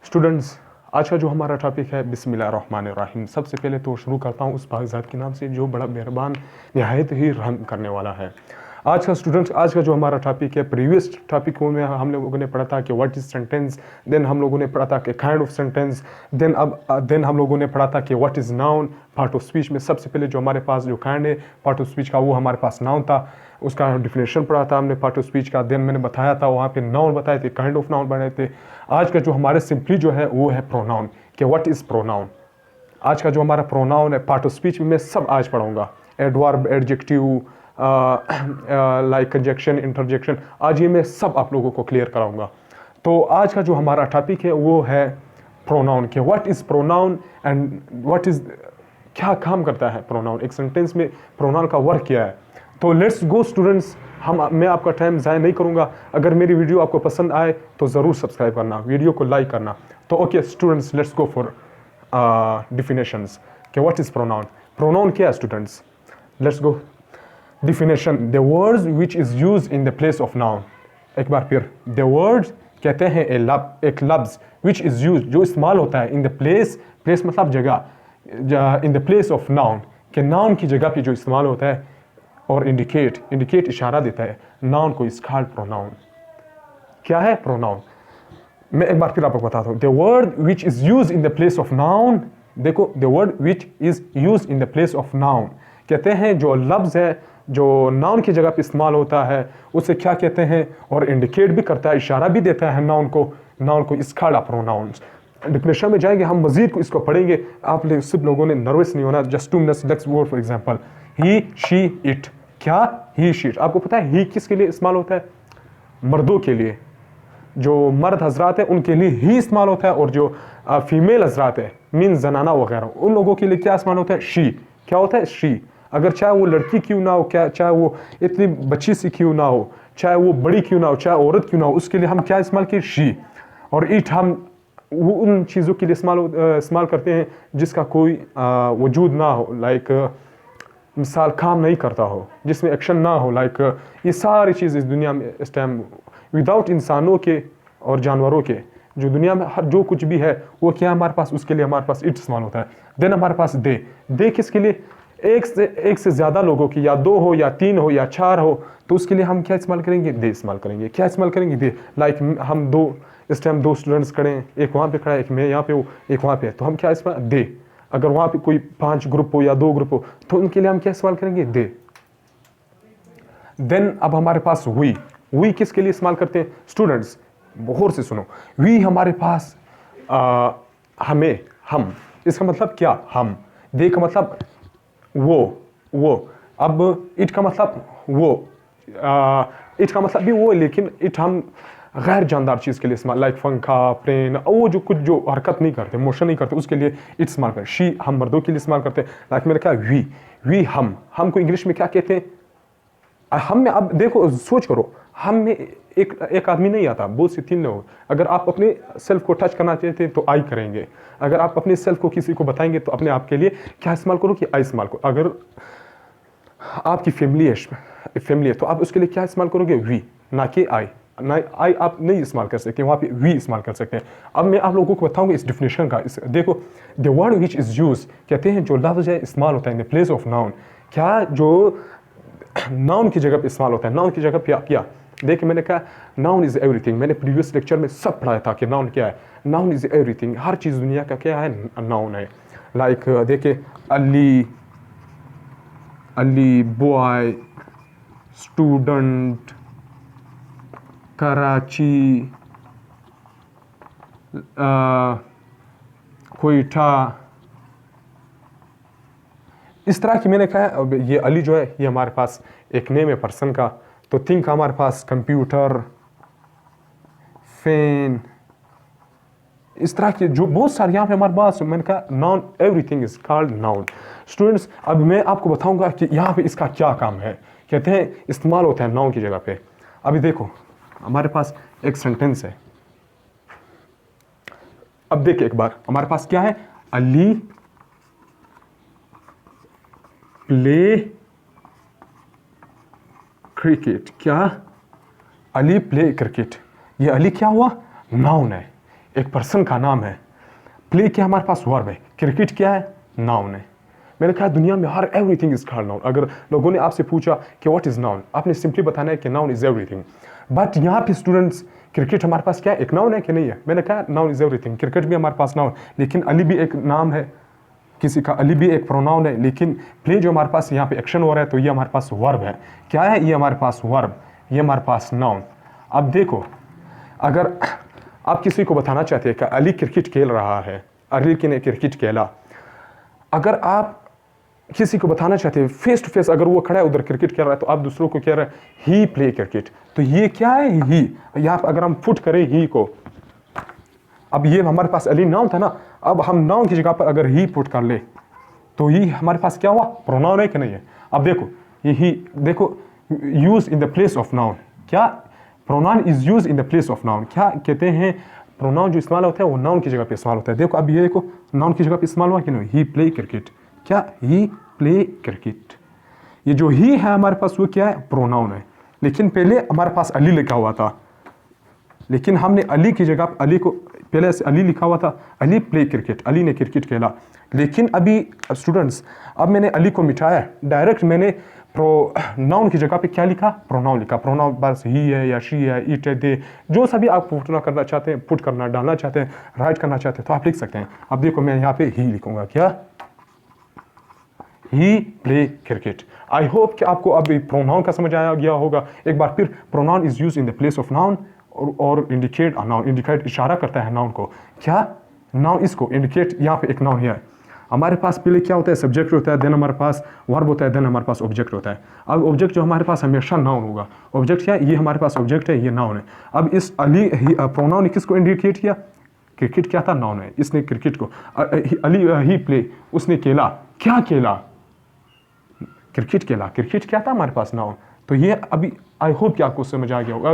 Students, आज का जो हमारा टॉपिक है बिस्मिल्लाहिर्रहमानिर्रहीम। सबसे पहले तो शुरू करता हूँ उस पाकज़ात के नाम से जो बड़ा मेहरबान नहायत ही रहम करने वाला है। आज का जो हमारा टॉपिक है, प्रीवियस टॉपिकों में हम लोगों ने पढ़ा था कि व्हाट इज़ सेंटेंस, देन हम लोगों ने पढ़ा था कि काइंड ऑफ सेंटेंस, देन हम लोगों ने पढ़ा था कि what is noun. Part of speech में सबसे पहले जो हमारे पास जो काइंड है पार्ट ऑफ स्पीच का, वो हमारे पास नाउन था, उसका डिफिनेशन पढ़ा था हमने पार्ट ऑफ स्पीच का। देन मैंने बताया था वहाँ पे नाउन बताए थे, काइंड ऑफ नाउन बनाए थे। आज का जो हमारे सिंपली जो है वो है प्रोनाउन, कि व्हाट इज़ प्रोनाउन। आज का जो हमारा प्रोनाउन है पार्ट ऑफ स्पीच में मैं सब आज पढ़ाऊँगा, adverb, adjective, like conjunction, interjection, आज ये मैं सब आप लोगों को क्लियर कराऊंगा। तो आज का जो हमारा टॉपिक है वो है प्रोनाउन, कि what is pronoun and what is, क्या काम करता है प्रोनाउन, एक सेंटेंस में प्रोनाउन का वर्क क्या है। तो लेट्स गो स्टूडेंट्स, मैं आपका टाइम ज़ाया नहीं करूंगा। अगर मेरी वीडियो आपको पसंद आए तो ज़रूर सब्सक्राइब करना, वीडियो को लाइक करना। तो okay students, let's go for definitions कि व्हाट इज़ प्रोनाउन। प्रोनाउन क्या है students, let's go. Definition, the words which is use in the place of noun. एक बार फिर, द वर्ड्स कहते हैं एक लफ्ज़ विच इज़ यूज, जो इस्तेमाल होता है, इन द प्लेस, प्लेस मतलब जगह, इन द प्लेस ऑफ नाउन, के नाउन की जगह पे जो इस्तेमाल होता है, और इंडिकेट इशारा देता है नाउन को, इज कॉल्ड प्रोनाउन। क्या है प्रोनाउन, मैं एक बार फिर आपको बताता हूँ। The word which is use in the place of noun, देखो, the word which is use in the place of noun, कहते हैं जो लफ्ज़ है जो नाउन की जगह पे इस्तेमाल होता है उसे क्या कहते हैं, और इंडिकेट भी करता है, इशारा भी देता है नाउन को is called a pronouns. Definition में जाएंगे हम, मजीद को इसको पढ़ेंगे। आप सब लोगों ने नर्वस नहीं होना। Just 2 minutes, let's word for example, he, she, it. क्या, ही, शी, आपको पता है ही किसके लिए इस्तेमाल होता है, मर्दों के लिए, जो मर्द हजरात है उनके लिए ही इस्तेमाल होता है, और जो फीमेल हजरात है मीन जनाना वगैरह, उन लोगों के लिए क्या इस्तेमाल होता है, शी। क्या होता है, शी। अगर चाहे वो लड़की क्यों ना हो, क्या चाहे वो इतनी बच्ची सी क्यों ना हो, चाहे वो बड़ी क्यों ना हो, चाहे औरत क्यों ना हो, उसके लिए हम क्या इस्तेमाल किए, शी। और इट हम वो उन चीज़ों के लिए इस्तेमाल करते हैं जिसका कोई वजूद ना हो, लाइक मिसाल काम नहीं करता हो, जिसमें एक्शन ना हो, लाइक ये सारी चीज़ इस दुनिया में इस टाइम विदाउट इंसानों के और जानवरों के, जो दुनिया में हर जो कुछ भी है वो क्या हमारे पास, उसके लिए हमारे पास इट इस्तेमाल होता है। देन हमारे पास दे किसके लिए, एक से ज़्यादा लोगों की, या 2 हो या 3 हो या 4 हो, तो उसके लिए हम क्या इस्तेमाल करेंगे, दे इस्तेमाल करेंगे। क्या इस्तेमाल करेंगे, दे। लाइक हम इस टाइम 2 स्टूडेंट्स खड़े हैं, एक वहाँ पे खड़ा है, एक मैं यहाँ पे हूँ, एक वहाँ पे है, तो हम क्या इस्तेमाल, दे। अगर वहाँ पे कोई 5 ग्रुप हो या 2 ग्रुप हो तो उनके लिए हम क्या इस्तेमाल करेंगे, दे। देन अब हमारे पास वी किसके लिए इस्तेमाल करते हैं स्टूडेंट्स, गौर से सुनो। वी हमारे पास हमें, हम, इसका मतलब क्या, हम। दे का मतलब वो। अब इट का मतलब वो, इट का मतलब भी वो, लेकिन इट हम गैर जानदार चीज़ के लिए इस्तेमाल, लाइक पंखा, प्लेन, वो जो कुछ जो हरकत नहीं करते, मोशन नहीं करते, उसके लिए इट इस्तेमाल करते। शी हम मर्दों के लिए इस्तेमाल करते हैं। लाइक मैंने कहा वी हम को इंग्लिश में क्या कहते हैं, हम में। अब देखो, सोच करो, हम में एक आदमी नहीं आता, बहुत से 3 लोग। अगर आप अपने सेल्फ को टच करना चाहते हैं तो आई करेंगे। अगर आप अपने सेल्फ को किसी को बताएंगे तो अपने आप के लिए क्या इस्तेमाल करो, कि आई इस्तेमाल करो। अगर आपकी फैमिली है तो आप उसके लिए क्या इस्तेमाल करोगे, वी, ना कि आई। ना आई आप नहीं इस्तेमाल कर सकते, वहाँ पे वी इस्तेमाल कर सकते हैं। अब मैं आप लोगों को बताऊंगा इस डिफिनेशन का। देखो, the word which is use, कहते हैं जो लफ्ज़ है इस्तेमाल होता है इन द प्लेस ऑफ नाउन, क्या जो नाउन की जगह पे इस्तेमाल होता है। नाउन की जगह पे क्या, देखिए मैंने कहा नाउन इज़ एवरीथिंग। मैंने प्रीवियस लेक्चर में सब पढ़ाया था कि नाउन क्या है। नाउन इज़ एवरीथिंग, हर चीज़ दुनिया का क्या है, नाउन है। लाइक देखिए, अली, बॉय, स्टूडेंट, कराची, कोयटा, इस तरह की। मैंने कहा ये अली जो है ये हमारे पास एक नेम है पर्सन का। तो थिंक हमारे पास कंप्यूटर, फैन, इस तरह के जो बहुत सारे यहाँ पे हमारे पास। मैंने कहा noun, everything is called noun. Students, अब मैं आपको बताऊंगा कि यहाँ पे इसका क्या काम है। कहते हैं इस्तेमाल होता है नाउन की जगह पे। अभी देखो, हमारे पास एक सेंटेंस है। अब देखिए एक बार, हमारे पास क्या है, अली प्ले क्रिकेट। क्या, अली प्ले क्रिकेट। ये अली क्या हुआ, नाउन है। एक पर्सन का नाम है। प्ले क्या हमारे पास वर्ब है। क्रिकेट क्या है, नाउन है। मैंने कहा दुनिया में her everything is called noun. अगर लोगों ने आपसे पूछा कि व्हाट इज नाउन, आपने सिंपली बताना है कि नाउन इज एवरीथिंग। बट यहाँ पे स्टूडेंट्स, क्रिकेट हमारे पास क्या है, एक नाउन है कि नहीं है। मैंने कहा नाउन इज एवरीथिंग, क्रिकेट भी हमारे पास नाउन, लेकिन अली भी एक नाम है, किसी का अली भी एक प्रोनाउन है। लेकिन प्ले जो हमारे पास यहाँ पे एक्शन हो रहा है, तो ये हमारे पास वर्ब है। क्या है ये हमारे पास वर्ब, ये हमारे पास नाउन। अब देखो, अगर आप किसी को बताना चाहते हैं कि अली क्रिकेट खेल रहा है, अली ने क्रिकेट खेला, अगर आप किसी को बताना चाहते हैं फेस टू फेस, अगर वो खड़ा है उधर क्रिकेट खेल रहा है, तो आप दूसरों को कह रहे हैं ही प्ले क्रिकेट, तो ये क्या है, ही। यहाँ पर अगर हम पुट करें ही को, अब ये हमारे पास अली नाउन था ना, अब हम नाउन की जगह पर अगर ही पुट कर ले, तो ही हमारे पास क्या हुआ, प्रोनाउन है कि नहीं है। अब देखो ये ही, देखो use in the place of noun, क्या pronoun is use in the place of noun. क्या कहते हैं, प्रोनाउन जो इस्तेमाल होता है वो नाउन की जगह पे इस्तेमाल होता है। देखो अब ये देखो, नाउन की जगह पे इस्तेमाल हुआ कि नहीं, ही प्ले क्रिकेट। क्या, ही प्ले क्रिकेट। ये जो ही है हमारे पास वो क्या है, प्रोनाउन है। लेकिन पहले हमारे पास अली लिखा हुआ था, लेकिन हमने अली की जगह अली को, पहले से अली लिखा हुआ था, अली प्ले क्रिकेट, अली ने क्रिकेट खेला। लेकिन अभी स्टूडेंट्स, अब मैंने अली को मिटाया, डायरेक्ट मैंने नाउन की जगह पे क्या लिखा, प्रोनाउन लिखा। प्रोनाउन बस ही है या शी है, इट है, दे, जो सभी आप पुट करना चाहते हैं, पुट करना, डालना चाहते हैं, राइट करना चाहते हैं, तो आप लिख सकते हैं। अब देखो मैं यहाँ पे ही लिखूंगा, क्या, ही प्ले क्रिकेट। आई होप कि आपको अब प्रोनाउन का समझ आया गया होगा। एक बार फिर, pronoun is use in the place of noun और इंडिकेट अ नाउन। इंडिकेट इशारा करता है नाउन को। क्या, नाउन इसको इंडिकेट, यहाँ पे एक नाउन है। हमारे पास पहले क्या होता है, सब्जेक्ट होता है, देन हमारे पास वर्ब होता है, देन हमारे पास ऑब्जेक्ट होता है। अब ऑब्जेक्ट जो हमारे पास हमेशा नाउन होगा। ऑब्जेक्ट क्या है, ये हमारे पास ऑब्जेक्ट है, ये नाउन है। अब इस अली प्रोनाउन ने किसको इंडिकेट किया, क्रिकेट क्या था, नाउन है, इसने क्रिकेट को, अली ही प्ले, उसने खेला, क्या खेला, क्रिकेट खेला। क्रिकेट क्या था हमारे पास, नाउन। तो ये अभी आई होप कि आपको समझ आ गया होगा।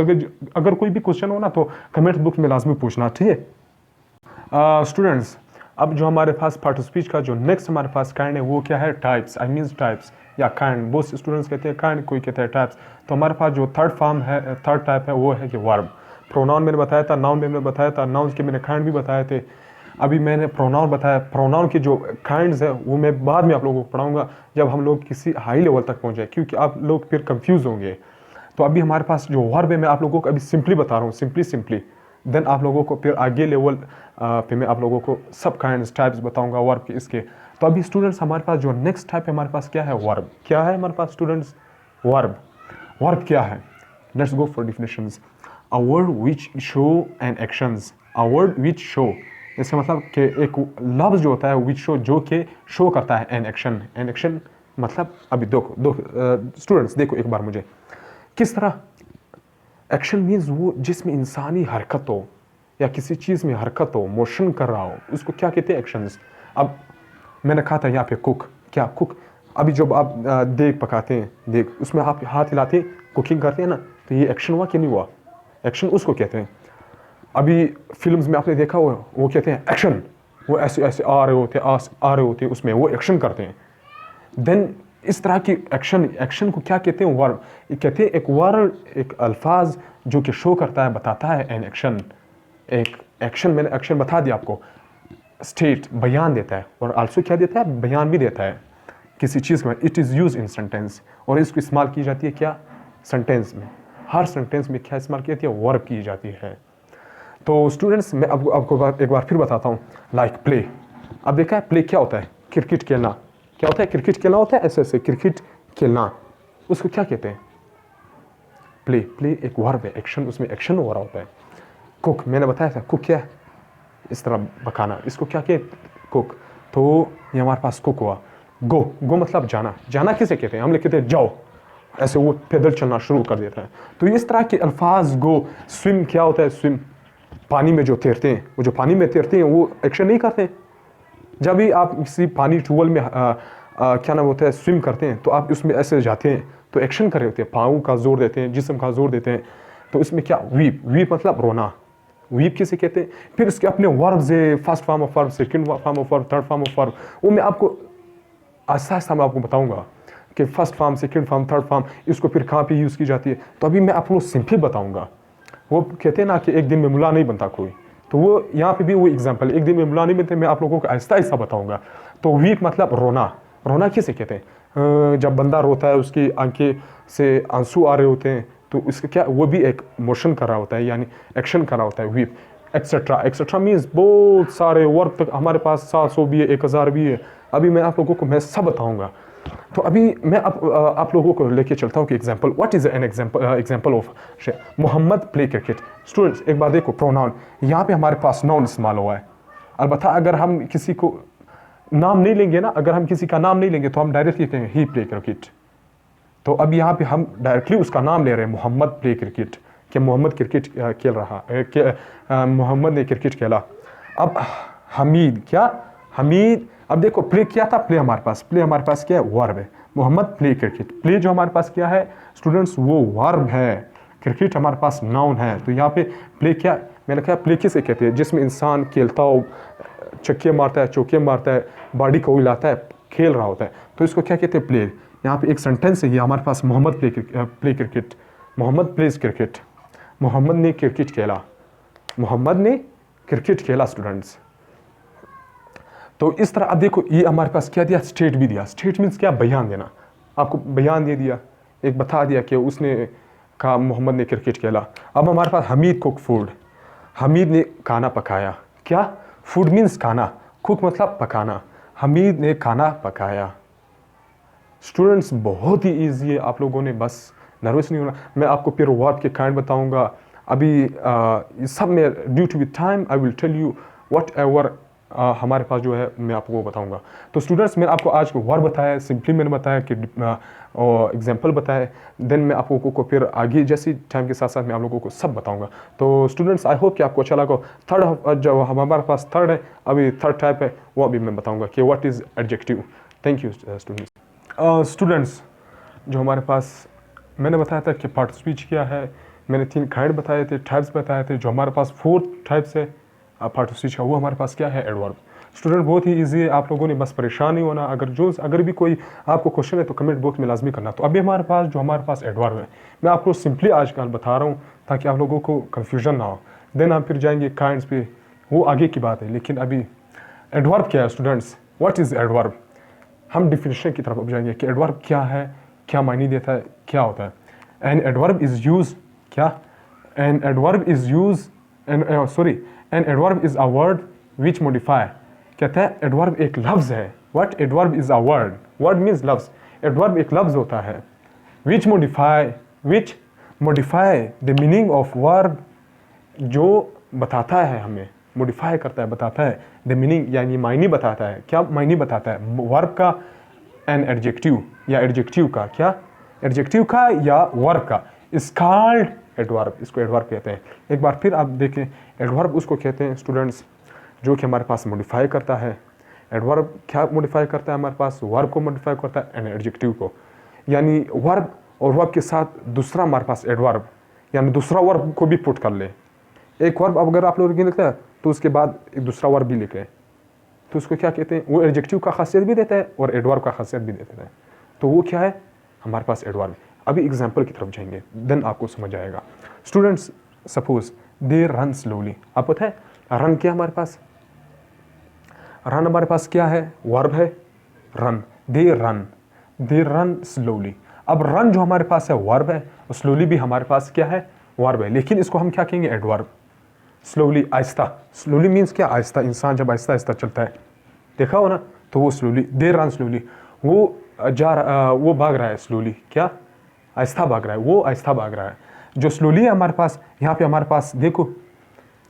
अगर कोई भी क्वेश्चन हो ना, तो कमेंट बुक में लाजमी पूछना, ठीक है। स्टूडेंट्स, अब जो हमारे पास पार्ट ऑफ स्पीच का जो नेक्स्ट हमारे पास काइंड है, वो क्या है, टाइप्स। आई मीन्स टाइप्स या काइंड, बहुत स्टूडेंट्स कहते हैं काइंड, कोई कहते हैं टाइप्स। तो हमारे पास जो थर्ड फॉर्म है, थर्ड टाइप है, वो है कि वर्ब। प्रोनाउन मैंने बताया था, नाउन मैंने बताया था, नाउन के मैंने काइंड भी बताए थे। अभी मैंने प्रोनाउन बताया। प्रोनाउन की जो काइंड्स है वो मैं बाद में आप लोगों को पढ़ाऊंगा, जब हम लोग किसी हाई लेवल तक पहुँच क्योंकि आप लोग फिर कंफ्यूज होंगे। तो अभी हमारे पास जो वर्ब है, मैं आप लोगों को अभी सिंपली बता रहा हूँ, सिंपली। देन आप लोगों को फिर आगे लेवल पे मैं आप लोगों को सब काइंड्स, टाइप्स बताऊंगा वर्ब के, इसके। तो अभी स्टूडेंट्स, हमारे पास जो नेक्स्ट टाइप है हमारे पास क्या है, वर्ब। क्या है हमारे पास स्टूडेंट्स, वर्ब। वर्ब क्या है, let's go for definitions. A word which show N actions. A word which show, इसका मतलब कि एक लफ्ज़ जो होता है विच शो, जो कि शो करता है एन एक्शन। एन एक्शन मतलब, अभी दो स्टूडेंट्स देखो एक बार मुझे, किस तरह एक्शन मीन्स वो जिसमें इंसानी हरकत हो या किसी चीज़ में हरकत हो, मोशन कर रहा हो, उसको क्या कहते हैं, एक्शंस। अब मैंने कहा था यहाँ पे कुक, क्या कुक, अभी जब आप देग पकाते हैं, देग, उसमें आप हाथ हिलाते कुकिंग करते हैं ना, तो ये एक्शन हुआ कि नहीं हुआ, एक्शन उसको कहते हैं। अभी फिल्म्स में आपने देखा हो, वो कहते हैं एक्शन, वो ऐसे ऐसे आ रहे होते उसमें वो एक्शन करते हैं। देन इस तरह की एक्शन को क्या कहते हैं, वर्ब। कहते हैं एक वर्ड, एक अल्फाज जो कि शो करता है, बताता है एन एक्शन। एक एक्शन, मैंने एक्शन बता दिया आपको, स्टेट बयान देता है, और आल्सो क्या देता है, बयान भी देता है किसी चीज़ में। It is use in sentence, और इसको इस्तेमाल की जाती है क्या, सेंटेंस में। हर सेंटेंस में क्या इस्तेमाल की जाती है, वर्ब की जाती है। तो स्टूडेंट्स, मैं आपको एक बार फिर बताता हूँ, लाइक प्ले। अब देखा है प्ले क्या होता है, क्रिकेट खेलना। क्या होता है, क्रिकेट खेलना होता है, ऐसे क्रिकेट खेलना, उसको क्या कहते हैं, प्ले। प्ले एक वर्ब है, एक्शन, उसमें एक्शन हो रहा होता है। कुक, मैंने बताया था, कुक क्या है, इस तरह पकाना, इसको क्या कहते, कुक। तो ये हमारे पास कुक हुआ। गो मतलब जाना। जाना किसे कहते हैं, हम लोग कहते हैं जाओ, ऐसे वो पैदल चलना शुरू कर देता है। तो इस तरह के अल्फाज। गो। स्विम क्या होता है, स्विम, पानी में जो तैरते हैं, वो जो पानी में तैरते हैं वो एक्शन नहीं करते। जब भी आप किसी पानी ट्यूबवेल में क्या नाम होता है, स्विम करते हैं, तो आप उसमें ऐसे जाते हैं तो एक्शन कर रहे होते हैं, पाँव का जोर देते हैं, जिस्म का जोर देते हैं। तो इसमें क्या, वीप। वीप मतलब रोना, वीप किसे कहते हैं। फिर इसके अपने वर्ब्स है, first form of verb, second form of verb, third form of verb. वो मैं आपको आहिस्ता मैं आपको बताऊंगा कि first form, second form, third form, इसको फिर कहाँ पे यूज़ की जाती है। तो अभी मैं आपको सिंपली बताऊंगा। वो कहते हैं ना कि एक दिन में मुला नहीं बनता कोई, तो वो यहाँ पे भी वो एग्जाम्पल, एक दिन में बुलाने में थे, मैं आप लोगों को आहिस्ता आहिस्ता बताऊंगा। तो वीप मतलब रोना। रोना किसे कहते हैं? जब बंदा रोता है उसकी आंखें से आंसू आ रहे होते हैं, तो इसका क्या, वो भी एक मोशन कर रहा होता है, यानी एक्शन कर रहा होता है, वीप एक्सेट्रा। एक्सेट्रा मीन्स बहुत सारे वर्ड तक हमारे पास 700 भी है, 1000 भी है। अभी मैं आप लोगों को मैं सब बताऊंगा। तो अभी मैं आप लोगों को लेके चलता हूँ कि example, what is an example of Mohammad play cricket. Students एक बात देखो, प्रोनाउन, यहाँ पे हमारे पास नाउन इस्तेमाल हुआ है। अलबत्ता अगर हम किसी को नाम नहीं लेंगे ना, अगर हम किसी का नाम नहीं लेंगे तो हम डायरेक्टली कहेंगे ही प्ले क्रिकेट। तो अब यहाँ पे हम डायरेक्टली उसका नाम ले रहे हैं, मोहम्मद प्ले क्रिकेट, कि मोहम्मद क्रिकेट खेल रहा, मोहम्मद ने क्रिकेट खेला। अब हमीद, क्या हमीद, अब देखो प्ले क्या था, प्ले हमारे पास क्या है, वर्ब है। मोहम्मद प्ले क्रिकेट, प्ले जो हमारे पास क्या है स्टूडेंट्स, वो वर्ब है। क्रिकेट हमारे पास नाउन है। तो यहाँ पे प्ले क्या, मैंने कहा प्ले किसे कहते हैं? जिसमें इंसान खेलता हो, छक्के मारता है, चौके मारता है, बॉडी को हिलाता है, खेल रहा होता है, तो इसको क्या कहते हैं, प्ले। यहाँ पे एक सेंटेंस है ये हमारे पास, Mohammed play cricket, Mohammed plays cricket, Mohammed ने क्रिकेट खेला, मोहम्मद ने क्रिकेट खेला स्टूडेंट्स। तो इस तरह अब देखो ये हमारे पास क्या दिया, स्टेट भी दिया। स्टेट मीन्स क्या, बयान देना। आपको बयान दे दिया, एक बता दिया कि उसने कहा मोहम्मद ने क्रिकेट खेला। अब हमारे पास हमीद कुक फूड, हमीद ने खाना पकाया। क्या, फूड मीन्स खाना, कुक मतलब पकाना, हमीद ने खाना पकाया। स्टूडेंट्स बहुत ही ईजी है, आप लोगों ने बस नर्वस नहीं होना। मैं आपको फिर वर्ब के काइंड बताऊंगा। अभी सब में due to with time I will tell you whatever हमारे पास जो है मैं आपको बताऊंगा। तो स्टूडेंट्स मैंने आपको आज वर्ब बताया, सिंपली मैंने बताया कि एग्जाम्पल बताया, देन मैं आप लोगों को फिर आगे जैसी टाइम के साथ साथ मैं आप लोगों को सब बताऊंगा। तो स्टूडेंट्स आई होप कि आपको अच्छा लगा। थर्ड जो हमारे पास थर्ड है, अभी थर्ड टाइप है, वो अभी मैं बताऊँगा कि what is adjective. Thank you students. Students जो हमारे पास मैंने बताया था कि पार्ट स्पीच क्या है, मैंने 3 काइंड बताए थे, टाइप्स बताए थे। जो हमारे पास 4 टाइप्स है पार्ट स्पीच का, वो हमारे पास क्या है, एडवर्ब। स्टूडेंट बहुत ही इजी है, आप लोगों ने बस परेशान नहीं होना। अगर भी कोई आपको क्वेश्चन है तो कमेंट बॉक्स में लाजमी करना। तो अभी हमारे पास एडवर्ब है, मैं आपको सिंपली आजकल बता रहा हूँ ताकि आप लोगों को कन्फ्यूजन ना हो। देन हम फिर जाएंगे काइंड्स पे, वो आगे की बात है। लेकिन अभी एडवर्ब क्या है स्टूडेंट्स, व्हाट इज़ एडवर्ब। हम डिफिनेशन की तरफ अब जाएंगे कि एडवर्ब क्या है, क्या मायने देता है, क्या होता है। एन एडवर्ब इज़ यूज, क्या, an adverb is use, an adverb is a word which modify. कहता है एडवर्ब एक लफ्ज़ है। What, adverb is a word, word means लफ्ज़, एडवर्ब एक लफ्ज़ होता है। Which modify the meaning of verb, जो बताता है हमें, मोडिफाई करता है, बताता है द मीनिंग, यानी मायने बताता है। क्या मायने बताता है वर्ब का, एन एडजेक्टिव या एडजेक्टिव का, क्या एडजेक्टिव का या वर्ब का, इज कॉल्ड एडवर्ब, इसको एडवर्ब कहते हैं। एक बार फिर आप देखें, एडवर्ब उसको कहते हैं स्टूडेंट्स जो कि हमारे पास मॉडिफाई करता है। एडवर्ब क्या मॉडिफाई करता है हमारे पास, वर्ब को मॉडिफाई करता है एंड एडजेक्टिव को। यानी वर्ब और वर्ब के साथ दूसरा हमारे पास एडवर्ब, यानी दूसरा वर्ब को भी पुट कर ले। एक वर्ब अगर आप लोग लिखता है तो उसके बाद एक दूसरा वर्ब भी लिखे, तो उसको क्या कहते हैं, वो एडजेक्टिव का खासियत भी देता है और एडवर्ब का खासियत भी देता है। तो वो क्या है हमारे पास, एडवर्ब। अभी एग्जाम्पल की तरफ जाएंगे, देन आपको समझ आएगा। Students suppose they run slowly, आपको पता है रन क्या हमारे पास, रन हमारे पास क्या है, वर्ब है रन। They run slowly. अब रन जो हमारे पास है वर्ब है, और स्लोली भी हमारे पास क्या है, वर्ब है। लेकिन इसको हम क्या कहेंगे, एडवर्ब। स्लोली आहिस्ता, स्लोली मीन्स क्या, आहिस्ता, इंसान जब आहिस्ता आहिस्ता चलता है, देखा हो ना, तो वो स्लोली। दे रन स्लोली, वो भाग रहा है स्लोली, क्या आहिस्ता भाग रहा है, वो आहिस्ता भाग रहा है। जो स्लोली है हमारे पास, यहाँ पे हमारे पास देखो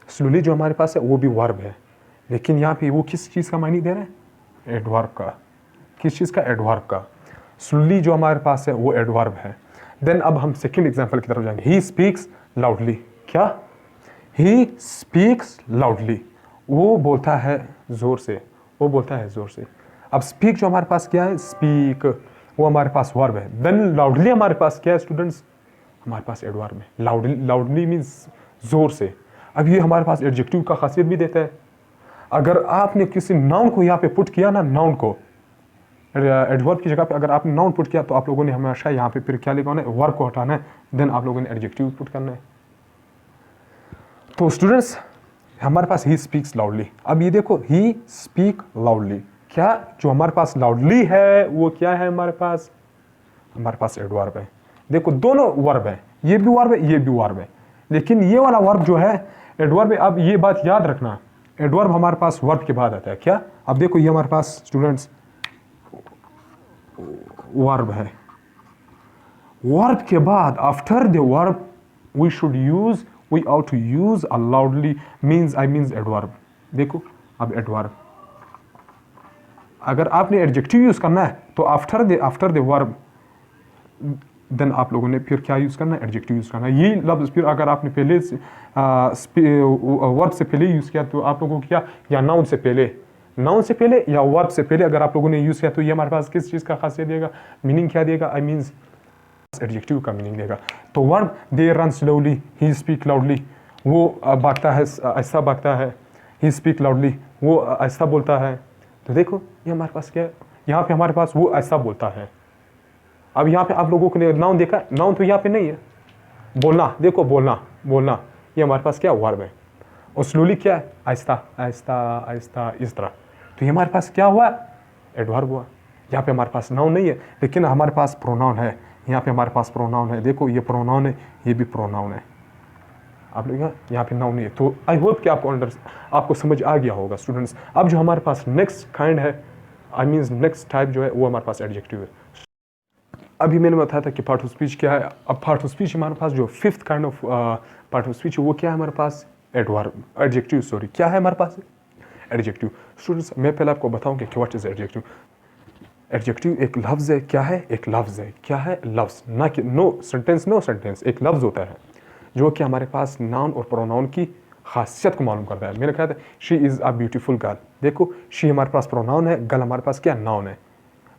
स्लोली जो हमारे पास है वो भी वर्ब है, लेकिन यहाँ पे वो किस चीज़ का मायने दे रहा है, एडवर्ब का। किस चीज़ का, एडवर्ब का। स्लोली जो हमारे पास है वो एडवर्ब है। देन अब हम सेकंड एग्जांपल की तरफ जाएंगे। ही स्पीक्स लाउडली, क्या, ही स्पीक्स लाउडली, वो बोलता है ज़ोर से, वो बोलता है ज़ोर से। अब स्पीक जो हमारे पास क्या है, स्पीक, वो हमारे पास वर्ब है। देन लाउडली हमारे पास क्या है स्टूडेंट्स, हमारे पास एडवर्ब है। लाउडली मीन्स ज़ोर से। अब ये हमारे पास एडजेक्टिव का खासियत भी देता है। अगर आपने किसी नाउन को यहाँ पे पुट किया ना, नाउन को एडवर्ब की जगह पे अगर आपने नाउन पुट किया, तो आप लोगों ने हमेशा यहाँ पे फिर क्या लिखना है, वर्ब को हटाना है, देन आप लोगों ने एडजेक्टिव पुट करना है। तो स्टूडेंट्स हमारे पास ही स्पीक्स लाउडली। अब ये देखो ही स्पीक लाउडली, क्या जो हमारे पास लाउडली है वो क्या है हमारे पास एडवर्ब है। देखो दोनों वर्ब है, ये भी वर्ब है ये भी वर्ब है, लेकिन ये वाला वर्ब जो है एडवर्ब है। अब ये बात याद रखना, एडवर्ब हमारे पास वर्ब के बाद आता है क्या। अब देखो ये हमारे पास स्टूडेंट्स वर्ब है, वर्ब के बाद after the verb we ought to use a loudly means adverb. देखो अब एडवर्ब, अगर आपने एडजेक्टिव यूज करना है तो आफ्टर द वर्ब देन आप लोगों ने फिर क्या यूज करना है, एडजेक्टिव यूज करना है। ये लफ्ज फिर अगर आपने पहले वर्ब से पहले यूज किया तो आप लोगों को क्या, या नाउन से पहले या वर्ब से पहले अगर आप लोगों ने यूज किया तो ये हमारे पास किस चीज का खासियत देगा, मीनिंग क्या देगा, आई मीन्स एडजेक्टिव का मीनिंग देगा। तो verb they run slowly, he speak loudly, वो भागता है ऐसा भागता है, ही स्पीक लाउडली वो ऐसा बोलता है। तो देखो ये हमारे पास क्या है, यहाँ पे हमारे पास वो ऐसा बोलता है। अब यहाँ पे आप लोगों ने नाउन देखा, नाउन तो यहाँ पे नहीं है, बोलना, देखो बोलना ये हमारे पास क्या वर्ब है। और स्लोली क्या है, आहिस्ता इस तरह। तो ये हमारे पास क्या हुआ, एडवर्ब हुआ। यहाँ पे हमारे पास नाउन नहीं है लेकिन हमारे पास प्रोनाउन है, यहाँ पे हमारे पास प्रोनाउन है। देखो ये प्रोनाउन है ये भी प्रोनाउन है, आप लोग यहाँ पे नाउन नहीं है। तो आई होप कि आपको समझ आ गया होगा स्टूडेंट्स। अब जो हमारे पास नेक्स्ट काइंड है, आई मीन्स नेक्स्ट टाइप जो है वो हमारे पास एडजेक्टिव है। अभी मैंने बताया था कि पार्ट ऑफ स्पीच क्या है। अब पार्ट ऑफ स्पीच हमारे पास जो fifth kind of part of speech वो क्या है हमारे पास, एडजेक्टिव क्या है हमारे पास, एडजेक्टिव। स्टूडेंट्स मैं पहले आपको बताऊं कि व्हाट इज एडजेक्टिव। एडजेक्टिव एक लफ्ज़ है, क्या है, एक लफ्ज़ है, क्या है, लफ्ज़, ना कि नो सेंटेंस, एक लफ्ज़ होता है जो कि हमारे पास नाउन और प्रोनाउन की खासियत को मालूम करता है। मैंने कहा था she is a beautiful girl, देखो शी हमारे पास प्रोनाउन है, गर्ल हमारे पास क्या नाउन है।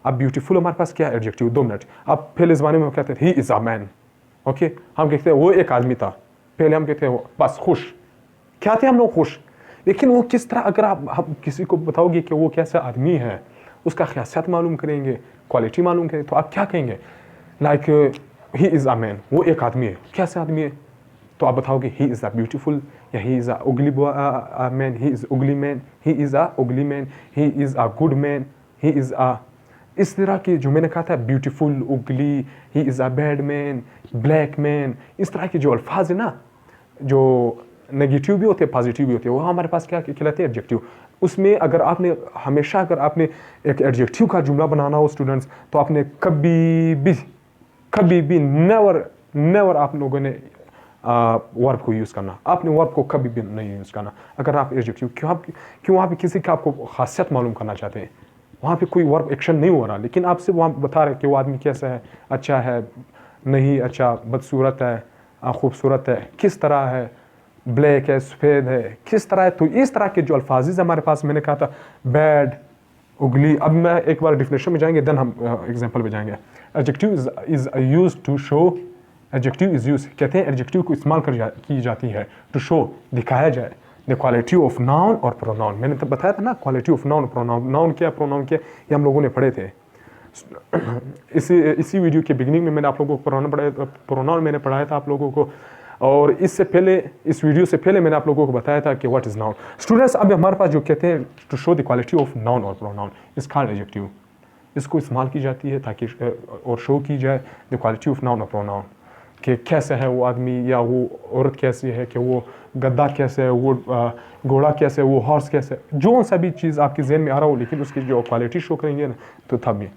अब ब्यूटीफुल हमारे पास क्या एडजेक्टिव। 2 मिनट, अब पहले ज़माने में हम कहते थे ही इज़ अ मैन, ओके, हम कहते हैं वो एक आदमी था। पहले हम कहते हैं बस खुश, क्या थे हम लोग खुश, लेकिन वो किस तरह, अगर आप किसी को बताओगे कि वो कैसा आदमी है, उसका खासियत मालूम करेंगे, क्वालिटी मालूम करेंगे, तो आप क्या कहेंगे, like he is a man, वो एक आदमी है, कैसा आदमी है, तो आप बताओगे ही इज़ अ ब्यूटीफुल, या he is a ugly man, he is ugly man, he is a ugly man, he is a good man, he is a, इस तरह की जो मैंने कहा था beautiful, ugly, he is a bad man, black man, इस तरह के जो अल्फाज है ना, जो नेगेटिव भी होते हैं पॉजिटिव भी होते हैं, वो हमारे पास क्या कहलाते हैं, एडजेक्टिव। उसमें अगर आपने हमेशा एक एडजेक्टिव का जुमला बनाना हो स्टूडेंट्स, तो आपने कभी भी नेवर आप लोगों ने वर्ब को यूज़ करना, आपने वर्ब को कभी भी नहीं यूज़ करना। अगर आप एडजेक्टिव क्यों वहाँ पे किसी का आपको खासियत मालूम करना चाहते हैं, वहाँ पे कोई वर्ब एक्शन नहीं हो रहा, लेकिन आपसे वहाँ बता रहे कि वो आदमी कैसा है, अच्छा है, नहीं अच्छा, बदसूरत है, खूबसूरत है, किस तरह है, ब्लैक है, सफ़ेद है, किस तरह है। तो इस तरह के जो अल्फाज हमारे पास, मैंने कहा था बैड, उगली। अब मैं एक बार डिफिनेशन में जाएंगे, देन हम एग्जांपल में जाएंगे। Adjective is used to show, adjective is use, कहते हैं एडजेक्टिव को इस्तेमाल की जाती है टू शो, दिखाया जाए, द क्वालिटी ऑफ नाउन और प्रोनाउन। मैंने तो बताया था ना quality of noun pronoun, noun क्या प्रोनाउन क्या, ये हम लोगों ने पढ़े थे। इसी वीडियो के बिगिनिंग में मैंने आप लोगों को प्रोनाउन मैंने पढ़ाया था आप लोगों को, और इससे पहले, इस वीडियो से पहले मैंने आप लोगों को बताया था कि व्हाट इज़ नाउन। स्टूडेंट्स अब हमारे पास जो कहते हैं to show the quality of noun और प्रोनाउन, इस कॉल्ड एडजेक्टिव, इसको इस्तेमाल की जाती है ताकि और शो की जाए द क्वालिटी ऑफ नाउन और प्रोनाउन, कि कैसे है वो आदमी या वो औरत कैसी है, कि वो गद्दा कैसे है, वो घोड़ा कैसे है, वो हॉर्स कैसे है, जो सा भी चीज़ आपके जहन में आ रहा हो, लेकिन उसकी जो क्वालिटी शो करेंगे ना, तो तब भी।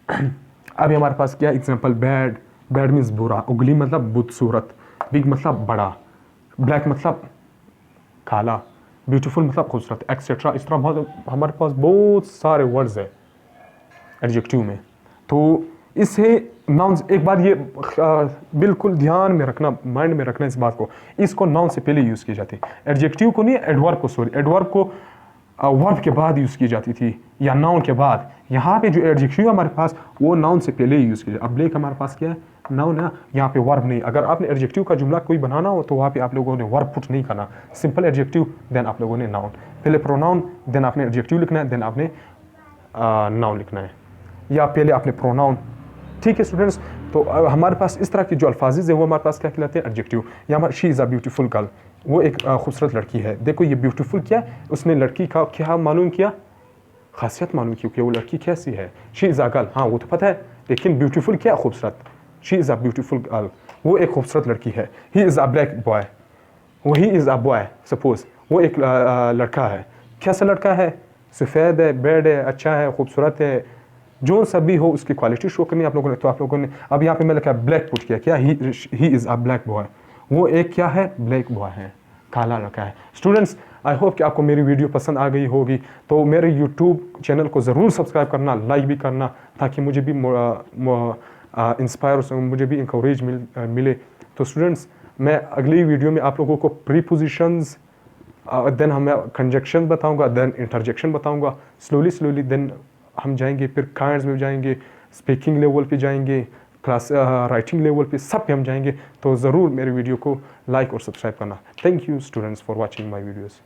अभी हमारे पास क्या एग्जांपल, बैड मीन्स बुरा, उगली मतलब बदसूरत, बिग मतलब बड़ा, ब्लैक मतलब काला, ब्यूटीफुल मतलब खूबसूरत, एक्सेट्रा। इस तरह बहुत हमारे पास बहुत सारे वर्ड्स है एडजेक्टिव में। तो इससे नाउन्स, एक बात ये बिल्कुल ध्यान में रखना, माइंड में रखना इस बात को, इसको नाउन से पहले यूज़ की जाती है, एडजेक्टिव को नहीं, एडवर्ब को, सॉरी, एडवर्ब को वर्ब के बाद यूज़ की जाती थी या नाउन के बाद। यहाँ पे जो एडजेक्टिव हमारे पास वो नाउन से पहले यूज़ की जाती है। अब ब्लैक हमारे पास क्या है, नाउन है, यहाँ पे वर्ब नहीं। अगर आपने एडजेक्टिव का जुमला कोई बनाना हो तो वहाँ पे आप लोगों ने वर्ब पुट नहीं करना, सिंपल एडजेक्टिव, देन आप लोगों ने नाउन, पहले प्रोनाउन, देन आपने एडजेक्टिव लिखना है, देन आपने नाउन लिखना है, या पहले आपने प्रोनाउन। ठीक है स्टूडेंट्स, तो हमारे पास इस तरह की जो अल्फाजिज़ है वो हमारे पास क्या कहलाते हैं, एडजेक्टिव। या she is a beautiful girl, वो एक खूबसूरत लड़की है। देखो ये ब्यूटीफुल क्या, उसने लड़की का क्या मालूम किया, खासियत मालूम की कि वो लड़की कैसी है। शी इज़ अ गर्ल, हाँ वो तो पता है, लेकिन ब्यूटीफुल क्या, खूबसूरत। She is a beautiful girl, वो एक खूबसूरत लड़की है। ही इज़ अ ब्लैक बॉय, वही इज़ अ बॉय, सपोज वो एक लड़का है। कैसा लड़का है, सफ़ेद है, बेड है, अच्छा है, खूबसूरत है, जो सभी हो उसकी क्वालिटी शो करनी आप लोगों ने। तो आप लोगों ने अब यहाँ पे मैं लिखा ब्लैक पुट किया, क्या ही इज़ अ ब्लैक बॉय, वो एक क्या है, ब्लैक बॉय है, काला लड़का है। स्टूडेंट्स आई होप कि आपको मेरी वीडियो पसंद आ गई होगी, तो मेरे यूट्यूब चैनल को ज़रूर सब्सक्राइब करना, लाइक भी करना, ताकि मुझे भी इंस्पायर, मुझे भी इंकरेज मिले। तो स्टूडेंट्स मैं अगली वीडियो में आप लोगों को प्रीपोजिशंस, देन हमें कंजक्शन बताऊंगा, देन इंटरजेक्शन बताऊंगा, स्लोली देन हम जाएंगे, फिर काइंड्स में जाएंगे, स्पीकिंग लेवल पे जाएंगे, क्लास राइटिंग लेवल पे, सब पे हम जाएंगे। तो ज़रूर मेरे वीडियो को लाइक और सब्सक्राइब करना। Thank you students for watching my videos.